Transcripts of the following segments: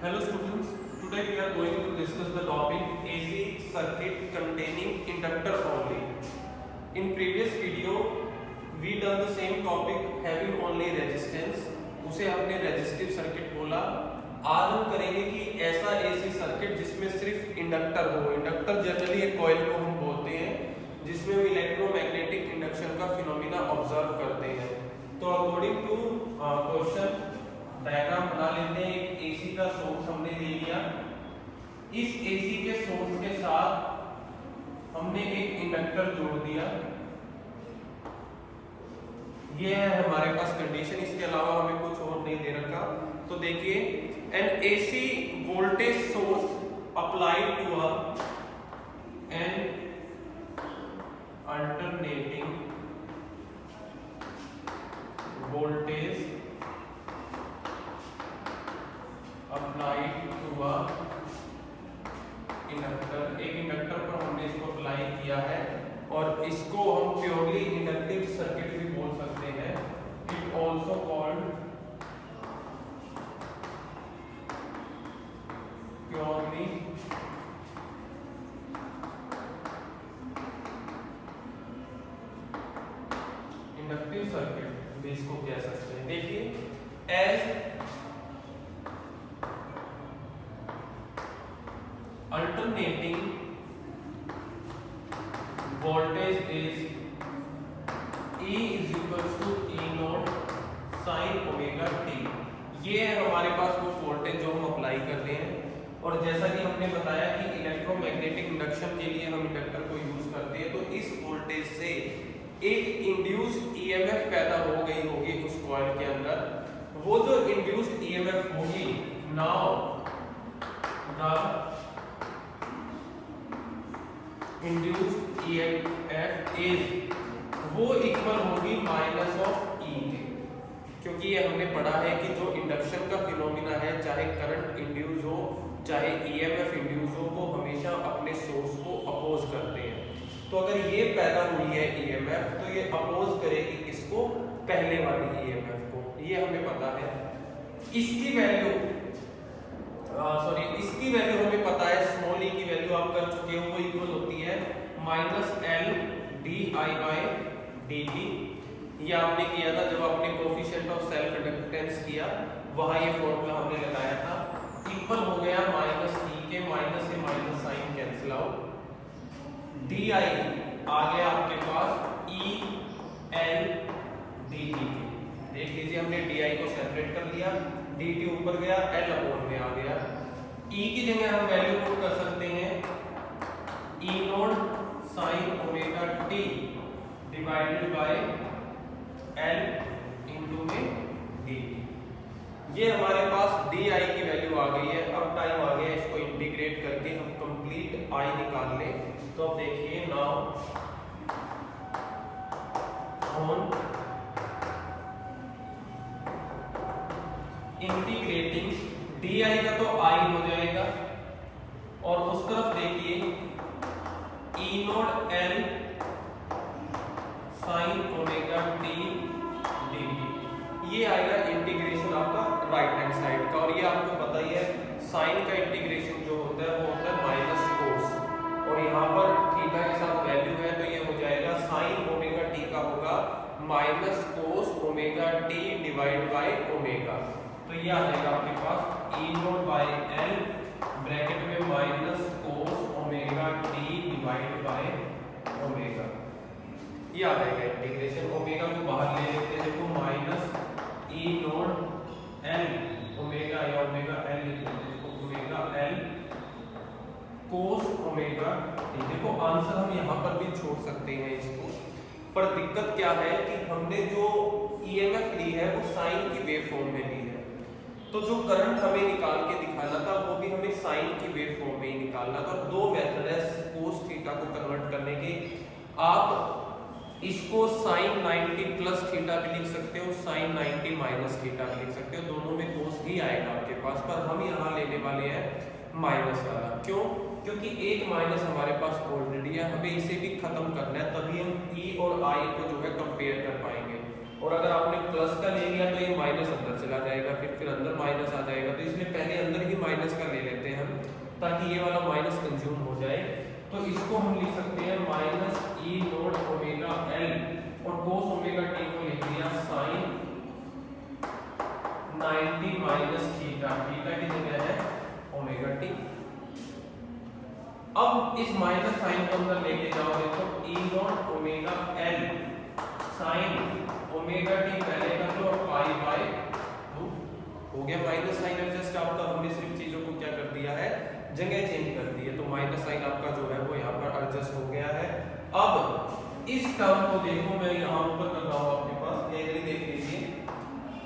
Hello students, today we are going to discuss the topic AC circuit containing inductor only. In previous video, we done the same topic having only resistance. उसे हमने resistive circuit बोला. आज हम करेंगे कि ऐसा AC circuit जिसमें सिर्फ इंडक्टर हो. इंडक्टर जनरली एक कॉइल को हम बोलते हैं जिसमें हम इलेक्ट्रोमैग्नेटिक इंडक्शन का फिनोमिना ऑब्जर्व करते हैं. तो अकॉर्डिंग टू क्वेश्चन डायग्राम बना लेते हैं. एक एसी का सोर्स हमने ले लिया. इस एसी के सोर्स के साथ हमने एक इंडक्टर जोड़ दिया. ये है हमारे पास कंडीशन. इसके अलावा हमें कुछ और नहीं दे रखा. तो देखिए, an AC voltage source applied to an alternating voltage applied to inductor. एक इंडक्टर पर हमने इसको अप्लाई किया है और इसको हम प्योरली इंडक्टिव सर्किट भी बोल सकते हैं. It also called purely inductive circuit भी इसको कह सकते हैं. देखिए, as alternating voltage is E is equals to E naught sin omega t. ये है हमारे पास वो वोल्टेज जो हम अप्लाई करते हैं. और जैसा कि हमने बताया कि इलेक्ट्रोमैग्नेटिक इंडक्शन के लिए हम इंडक्टर को यूज करते हैं. तो इस वोल्टेज से एक इंड्यूस्ड ईएमएफ पैदा हो गई होगी उस कॉइल के अंदर. वो जो इंड्यूस्ड ईएमएफ होगी, now the induced EMF is वो इक्वल होगी माइनस ऑफ E के. क्योंकि ये हमने पढ़ा है कि जो इंडक्शन का फिनोमिना है, चाहे करंट इंड्यूस हो चाहे EMF इंड्यूस हो, वो हमेशा अपने सोर्स को अपोज करते हैं. तो अगर ये पैदा हुई है EMF, तो ये अपोज करेगी किसको? पहले वाली EMF को. ये हमें पता है. इसकी वैल्यू इसकी वैल्यू हमें पता है. स्मॉल e की वैल्यू आप कर चुके हो. वो इक्वल होती है minus L D I by D T. ये आपने किया था जब आपने कोफिशिएंट ऑफ सेल्फ इंडक्टेंस किया, वहां ये फॉर्मूला हमने लगाया था. इक्वल हो गया माइनस ई के. माइनस से minus sign cancel out. D I आ गया आपके पास E L D T K. देख लीजिए, हमने डी आई को सेपरेट कर लिया. डी टी ऊपर गया, एल अपॉन में आ गया. ई की जगह हम वैल्यू पुट कर सकते हैं E naught sine omega T divided by L into में डी टी. ये हमारे पास डी आई की वैल्यू आ गई है. अब टाइम आ गया इसको इंटीग्रेट करके हम कंप्लीट आई निकाल लें. तो अब देखिए, now on integrating D I का तो आई हो जाएगा, और उस तरफ देखिए E naught L sine omega T D T. ये आएगा इंटीग्रेशन आपका राइट हैंड साइड का. और ये आपको पता ही है, साइन का इंटीग्रेशन जो होता है वो होता है माइनस कोस. और यहाँ पर थीटा के साथ वैल्यू है, तो ये हो जाएगा साइन ओमेगा टी का होगा minus cos omega T divide by omega. तो ये आ जाएगा आपके पास ई नॉट बाय एल ब्रैकेट में minus cos omega T divide by omega. ये आ जाएगा इंटीग्रेशन. ओमेगा को बाहर ले लेते हैं. देखो, माइनस ई नॉट एल ओमेगा या ओमेगा एल देखो omega L cos omega T. देखो, आंसर हम यहाँ पर भी छोड़ सकते हैं इसको. पर दिक्कत क्या है कि हमने जो ईएमएफ ली है वो साइन की वेव फॉर्म में ली है. तो जो करंट हमें निकाल के दिखाना था वो भी हमें साइन की वेव फॉर्म में ही निकालना था. दो मेथड है कोस थीटा को कन्वर्ट करने के. आप इसको साइन 90 प्लस थीटा भी लिख सकते हो, साइन 90 माइनस थीटा भी लिख सकते हो. दोनों में कोस ही आएगा आपके पास. पर हम यहाँ लेने वाले हैं माइनस वाला. क्यों? क्योंकि एक माइनस हमारे पास ऑलरेडी है. हमें इसे भी खत्म करना है, तभी हम ई और आई को जो है कंपेयर कर पाएंगे. और अगर आपने प्लस का ले लिया तो ये माइनस अंदर चला जाएगा, फिर अंदर माइनस आ जाएगा, तो इसलिए पहले अंदर ही माइनस का ले लेते हैं हम, ताकि ये वाला माइनस कंज्यूम हो जाए। तो इसको हम लिख सकते हैं माइनस ई नॉट ओमेगा एल, और कोस ओमेगा टी को लिख दिया साइन 90 माइनस थीटा, थीटा की जगह है ओमेगा टी। अब इस माइनस साइन को अंदर लेके जाओगे तो E naught omega L sine omega T पहले कर लो और पाई बाय 2 हो गया। माइनस साइन एडजस्ट आपका, हमने सिर्फ चीजों को क्या कर दिया है, जगह चेंज कर दी है। तो माइनस साइन आपका जो है वो यहाँ पर एडजस्ट हो गया है। अब इस टर्म को देखो, मैं यहाँ ऊपर कर रहा हूँ आपके पास, ये इधर देख लीजिए,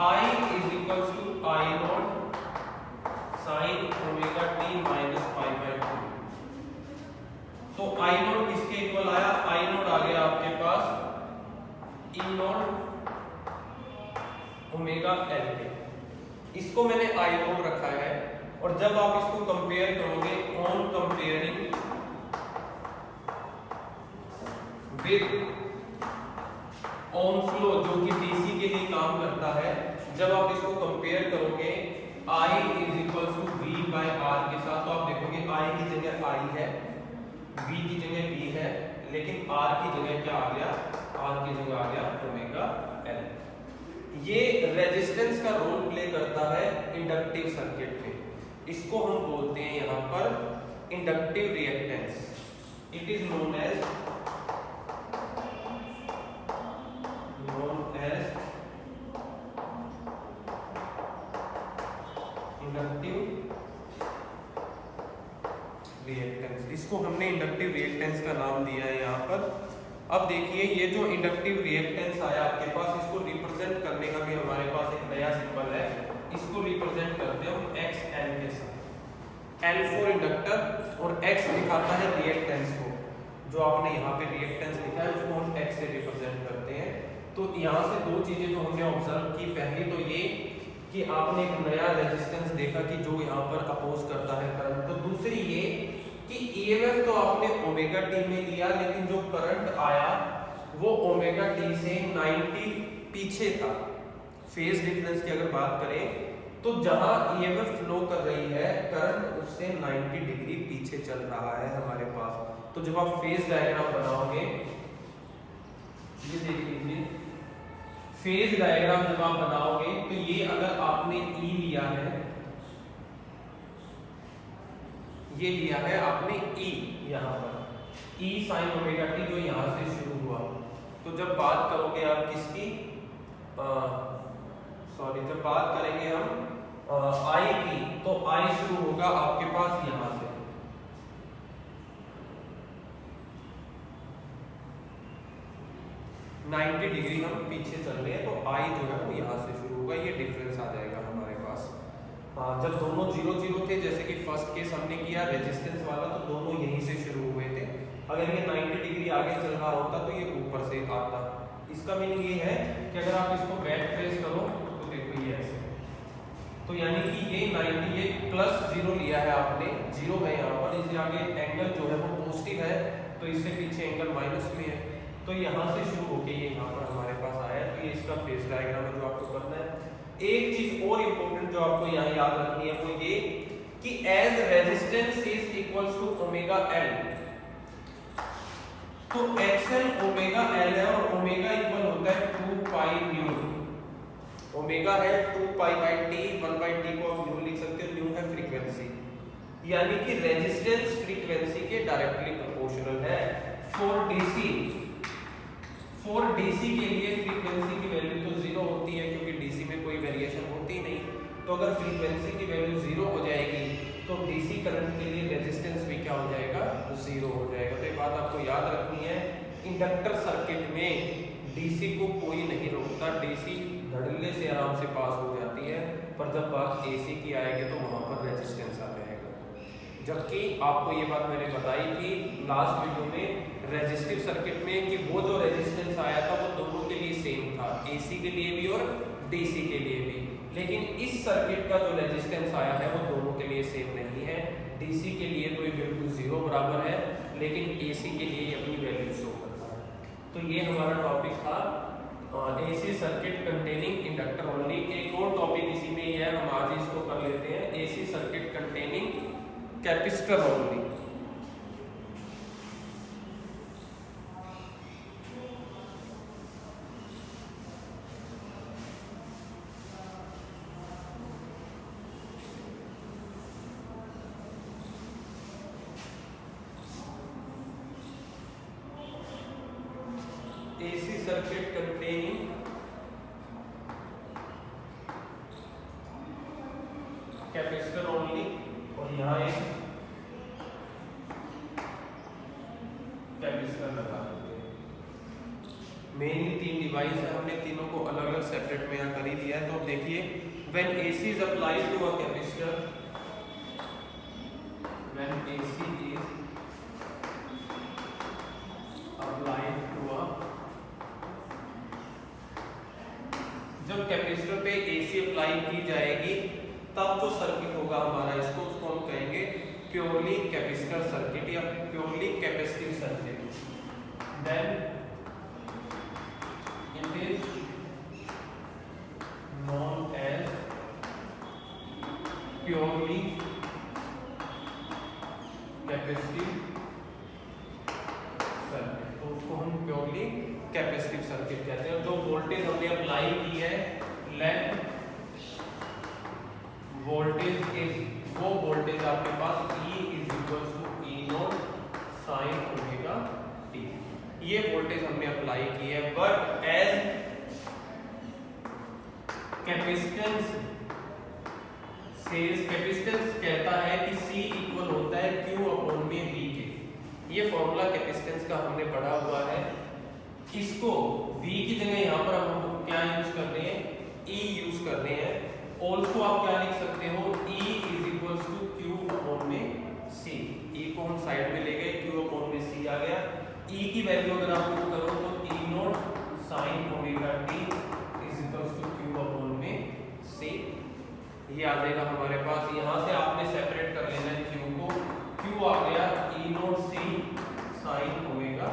I is equals to I not sine omega T minus pi by 2। तो आई नॉट किसके इक्वल आया, आई नॉट आ गया आपके पास ई नॉट ओमेगा एल के। इसको मैंने आई नॉट रखा है, और जब आप इसको कंपेयर करोगे on comparing with Ohm law जो कि डीसी के लिए काम करता है, जब आप इसको कंपेयर करोगे I is equals to V by R के साथ, तो आप देखोगे I की जगह I है, V की जगह V है, लेकिन R की जगह क्या आ गया, R की जगह आ गया ओमेगा L। ये रेजिस्टेंस का रोल प्ले करता है इंडक्टिव सर्किट में। इसको हम बोलते हैं यहाँ पर inductive reactance. It is known as inductive reactance. इसको हमने इंडक्टिव रिएक्टेंस का नाम दिया है यहाँ पर। अब देखिए, ये जो इंडक्टिव रिएक्टेंस आया आपके पास, इसको रिप्रेजेंट करने का भी हमारे पास एक नया सिंबल है। इसको रिप्रेजेंट करते हैं हम XL के साथ, L फॉर इंडक्टर और X दिखाता है रिएक्टेंस को। जो आपने यहाँ पे रिएक्टेंस लिखा है उसको हम X से रिप्रेजेंट करते हैं। तो यहाँ से दो चीजें तो हमने ऑब्जर्व की, पहली तो ये कि आपने एक नया रेजिस्टेंस देखा कि जो यहाँ पर अपोज करता है करंट। तो दूसरी ये कि ईएमएफ तो आपने ओमेगा टी में लिया, लेकिन जो करंट आया वो ओमेगा टी से 90 पीछे था। फेज डिफरेंस की अगर बात करें तो जहां ईएमएफ फ्लो कर रही है, करंट उससे 90 डिग्री पीछे चल रहा है हमारे पास। तो जब आप फेज डायग्राम बनाओगे, ये देख लीजिए, फेज डायग्राम जब आप बनाओगे तो ये अगर आपने E लिया है, ये लिया है आपने E यहाँ पर, E साइन ओमेगा टी जो यहाँ से शुरू हुआ। तो जब बात करोगे आप किसकी, जब बात करेंगे हम I की, तो I शुरू होगा आपके पास यहाँ से, नाइन्टी डिग्री हम पीछे चल रहे हैं, तो I जो है वो यहाँ से शुरू होगा। ये डिफरेंस आ जाएगा हमारे पास। जब दोनों 0 0 थे, जैसे कि फर्स्ट केस हमने किया रेजिस्टेंस वाला, तो दोनों यहीं से शुरू हुए थे। अगर ये 90 डिग्री आगे चल रहा होता तो ये ऊपर से आता। इसका मीनिंग ये है कि अगर आप इसको बैक ट्रेस करो तो देखो ये ऐसे, तो यानी कि ये 90, ये +0 लिया है आपने, 0 है यहाँ पर, इससे आगे एंगल जो है वो पॉजिटिव है, तो इससे पीछे एंगल माइनस में है। तो यहाँ से शुरू होके ये यहाँ पर हमारे पास आया। तो ये इसका फेज डायग्राम है जो आपको करना है। एक चीज और इम्पोर्टेंट जो आपको यहाँ याद रखनी है वो ये कि as resistance is equals to omega L, तो एक्सएल ओमेगा एल है और ओमेगा इक्वल होता है 2 पाई न्यू। ओमेगा है 2 pi by T, 1 by T को आप न्यू लिख सकते हो। न्यू है फ्रीक्वेंसी, यानी कि रेजिस्टेंस फ्रीक्वेंसी के डायरेक्टली प्रोपोर्शनल है। फॉर डीसी के लिए फ्रीक्वेंसी की वैल्यू तो 0 होती है, क्योंकि डीसी में कोई वेरिएशन होती नहीं। तो अगर फ्रीक्वेंसी की वैल्यू 0 हो जाएगी तो डीसी करंट के लिए रेजिस्टेंस भी क्या हो जाएगा, 0 हो जाएगा। तो ये बात आपको याद रखनी है। इंडक्टर सर्किट में डीसी को कोई नहीं रोकता, डीसी धड़ल्ले से आराम से पास हो जाती है, पर जब बात एसी की आएगी तो वहां पर रेजिस्टेंस आ जाएगा। जबकि आपको ये बात मैंने बताई थी लास्ट वीडियो में रेजिस्टिव सर्किट में कि वो जो रेजिस्टेंस आया था वो दोनों के लिए सेम था, एसी के लिए भी और डीसी के लिए भी। लेकिन इस सर्किट का जो रेजिस्टेंस आया है वो दोनों के लिए सेम नहीं है। डीसी के लिए तो ये बिल्कुल 0 बराबर है, लेकिन एसी के लिए ये अपनी वैल्यू शो करता है। तो ये हमारा टॉपिक था AC circuit containing inductor only. एक और टॉपिक इसी में ही है, हम आज इसको कर लेते हैं। लेते हैं AC circuit containing capacitor only. AC circuit containing capacitor only, और यहाँ एक कैपेसिटर लगा देते हैं। मेनली 3 डिवाइस है, हमने तीनों को अलग अलग सेपरेट में यहाँ कर ही दिया है। तो देखिए, when AC is applied to a capacitor, when AC is applied to a, जब कैपेसिटर पे AC अप्लाई की जाएगी तब जो सर्किट होगा हमारा, उसको हम कहेंगे प्योरली कैपेसिटर सर्किट या purely capacitive circuit. Then it is known as purely capacitive circuit. तो उसको हम प्योरली कैपेसिटिव सर्किट कहते हैं। जो वोल्टेज हमने अप्लाई की है, लेट वोल्टेज इज, वो वोल्टेज आपके पास E is equal to E not sine omega t, ये वोल्टेज हमने अप्लाई की है। But as capacitance says, capacitance कहता है कि C इक्वल होता है Q अपॉन में V के। ये फॉर्मूला कैपेसिटेंस का हमने पढ़ा हुआ है। इसको V की जगह यहाँ पर हम क्या यूज कर रहे हैं, E यूज कर रहे हैं। ऑल्सो आप क्या लिख सकते हो, E is equal to Q upon में C। E को हम साइड में ले गए, Q अपॉन में C आ गया। E की वैल्यू अगर आप पुट करो तो E not sine omega t is equal to Q upon में C, ये आ जाएगा हमारे पास। यहाँ से आपने सेपरेट कर लेना है Q को, Q आ गया E not C sine omega.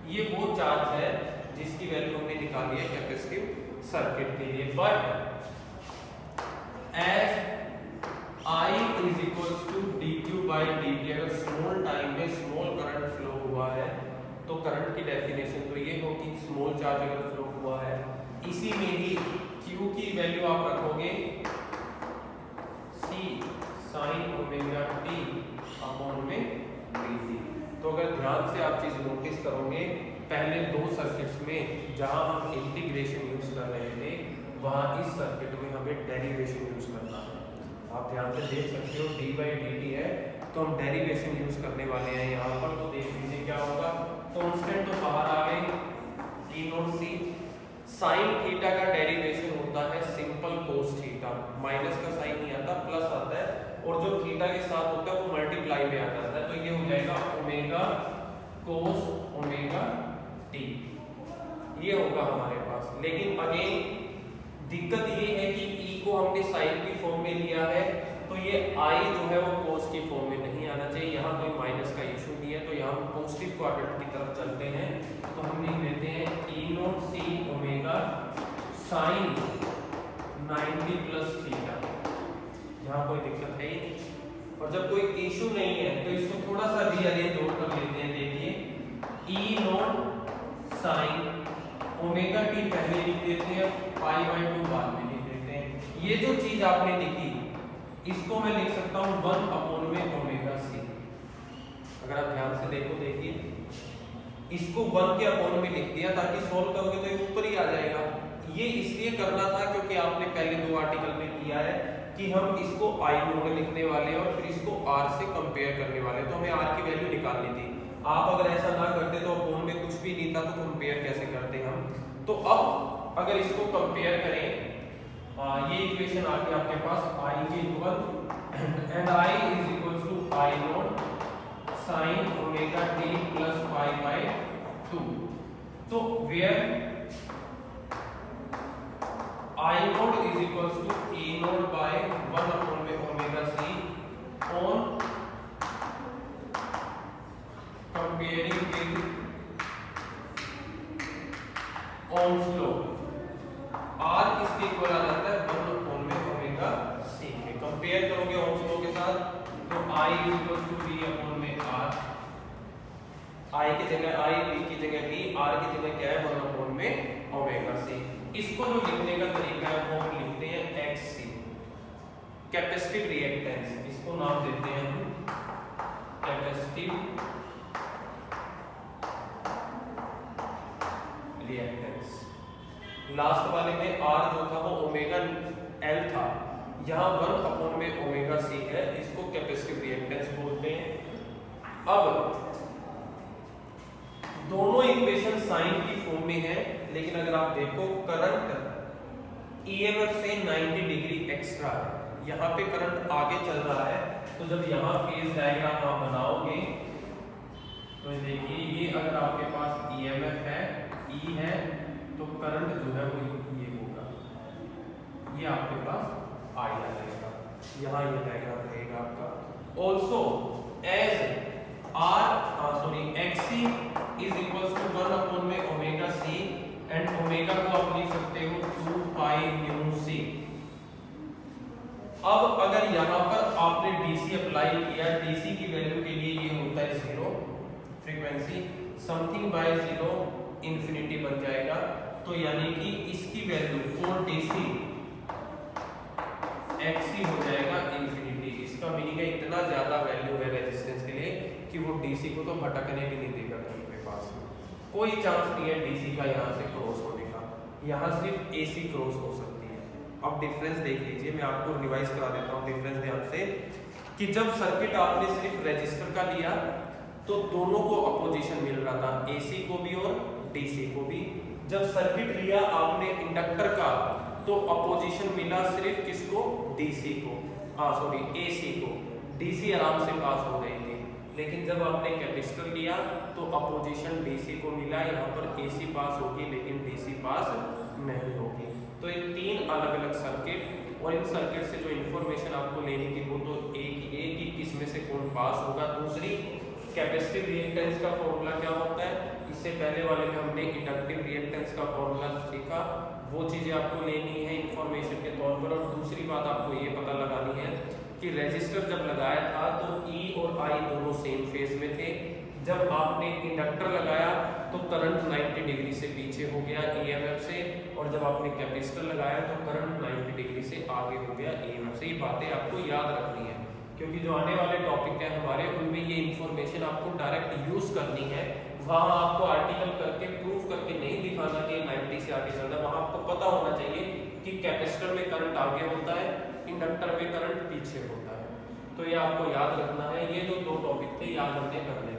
ये वो चार्ज है जिसकी वैल्यू हमने निकाली है कैपेसिटिव सर्किट के लिए। But as I is equals to dq by dt, अगर स्मॉल टाइम में स्मॉल करंट फ्लो हुआ है तो करंट की डेफिनेशन तो ये होगी, स्मॉल चार्ज अगर फ्लो हुआ है, इसी में ही q की वैल्यू आप रखोगे c sin omega t upon में dt। तो अगर ध्यान से आप चीज नोटिस करोगे, पहले 2 सर्किट्स में जहां हम इंटीग्रेशन यूज कर रहे थे, वहां इस सर्किट में हमें डेरिवेशन यूज करना है। आप ध्यान से देख सकते हो डी बाई डी टी है, तो हम डेरिवेशन यूज करने वाले हैं यहाँ पर। तो देख लीजिए क्या होगा, कांस्टेंट तो बाहर आ गए T not C, sine theta का डेरिवेशन होता है सिंपल कोस थीटा, माइनस का साइन नहीं आता, प्लस आता है, और जो थीटा के साथ होता है वो मल्टीप्लाई में आ जाता है। तो ये हो जाएगा ओमेगा कोस ओमेगा टी, ये होगा हमारे पास। लेकिन अगेन दिक्कत ये है कि E को हमने साइन की फॉर्म में लिया है, तो ये I जो है वो कोस की फॉर्म में नहीं आना चाहिए। यहाँ कोई माइनस का इशू नहीं है, तो यहाँ हम पॉजिटिव क्वाड्रेंट की तरफ चलते हैं। तो हम लिख लेते हैं E not C omega sine 90 plus theta, यहाँ कोई दिक्कत है ही नहीं। और जब कोई इशू नहीं है तो इसको थोड़ा सा रीअरेंज और कर लेते हैं। देखिए E not sine omega T पहले लिख देते हैं, पाई बाई 2 बाद में लिख देते हैं। ये जो चीज आपने लिखी, इसको मैं लिख सकता हूँ 1 अपॉन में ओमेगा सी। अगर आप ध्यान से देखो, देखिए इसको 1 के अपॉन में लिख दिया ताकि सोल्व करोगे तो ये ऊपर ही आ जाएगा। ये इसलिए करना था क्योंकि आपने पहले 2 आर्टिकल में किया है कि हम इसको आई नोड लिखने वाले हैं और फिर इसको आर से कंपेयर करने वाले हैं, तो हमें आर की वैल्यू निकालनी थी। आप अगर ऐसा ना करते तो अपॉन में कुछ भी नहीं था, तो कंपेयर कैसे करते हम। तो अब अगर इसको कंपेयर करें, ये इक्वेशन आ गई आपके पास i के equal and i is equal to i naught sine omega t plus pi by 2। तो where i naught is equal to e naught by 1 upon में omega c on comparing with Ohm's law। R किसके equal आ जाता है 1 upon में omega c के। Compare करोगे Ohm's law के साथ तो I equals to V upon में R, I की जगह I, V की जगह V, R की जगह क्या है 1 अपॉन में ओमेगा C। इसको जो लिखने का तरीका है वो हम लिखते हैं XC, कैपेसिटिव रिएक्टेंस, इसको नाम देते हैं हम कैपेसिटिव रिएक्टेंस। लास्ट वाले में R जो था वो ओमेगा L था, यहाँ 1 अपॉन में ओमेगा C है, इसको कैपेसिटिव रिएक्टेंस बोलते हैं। अब दोनों इक्वेशन साइन की फॉर्म में है, लेकिन अगर आप देखो करंट EMF से 90 डिग्री एक्स्ट्रा है, यहाँ पे करंट आगे चल रहा है, तो जब यहाँ फेज डायग्राम आप बनाओगे तो देखिए ये अगर आपके पास EMF है, E है, तो करंट जो है वो ये होगा, ये आपके पास I आ जाएगा, यहाँ ये डायग्राम रहेगा आपका। Also as XC is equals to 1 upon में ओमेगा C एंड ओमेगा को आप लिख सकते हो 2 पाई म्यू C। अब अगर यहाँ पर आपने DC अप्लाई किया, DC की वैल्यू के लिए ये होता है 0 फ्रीक्वेंसी, समथिंग बाय 0 इंफिनिटी बन जाएगा, तो यानी कि इसकी वैल्यू फॉर DC XC हो जाएगा इंफिनिटी। इसका मीनिंग है इतना ज्यादा वैल्यू है रेजिस्टेंस के लिए कि वो DC को तो भटकने भी नहीं देगा कहीं पे पास में, कोई चांस नहीं है DC का यहाँ से क्रॉस होने का, यहाँ सिर्फ AC क्रॉस हो सकती है। अब डिफरेंस देख लीजिए, मैं आपको रिवाइज करा देता हूँ डिफरेंस ध्यान से, कि जब सर्किट आपने सिर्फ रेजिस्टर का लिया तो दोनों को अपोजिशन मिल रहा था, AC को भी और DC को भी। जब सर्किट लिया आपने इंडक्टर का तो अपोजिशन मिला सिर्फ किसको, DC को, AC को, DC आराम से पास हो गई थी। लेकिन जब आपने कैपेसिटर लिया तो अपोजिशन DC को मिला, यहाँ पर AC पास होगी लेकिन DC पास नहीं होगी। तो ये 3 अलग अलग सर्किट, और इन सर्किट से जो इंफॉर्मेशन आपको लेनी थी वो तो एक ही कि किसमें से कौन पास होगा। दूसरी, कैपेसिटिव रिएक्टेंस का फॉर्मूला क्या होता है, इससे पहले वाले में हमने इंडक्टिव रिएक्टेंस का फॉर्मूला सीखा, वो चीजें आपको लेनी है इंफॉर्मेशन के तौर पर। और दूसरी बात आपको ये पता लगानी है कि रेजिस्टर जब लगाया था तो E और I दोनों सेम फेज में थे, जब आपने इंडक्टर लगाया तो करंट 90 डिग्री से पीछे हो गया EMF से, और जब आपने कैपेसिटर लगाया तो करंट 90 डिग्री से आगे हो गया EMF से। ये बातें आपको याद रखनी है, क्योंकि जो आने वाले टॉपिक है हमारे उनमें ये इंफॉर्मेशन आपको डायरेक्ट यूज करनी है। वहाँ आपको आर्टिकल करके प्रूफ करके नहीं दिखाना कि 90 से आगे चल रहा है, वहाँ आपको पता होना चाहिए कि कैपेसिटर में करंट आगे होता है, इंडक्टर में करंट पीछे होता है। तो ये आपको याद रखना है, ये जो 2 टॉपिक थे याद रखने करने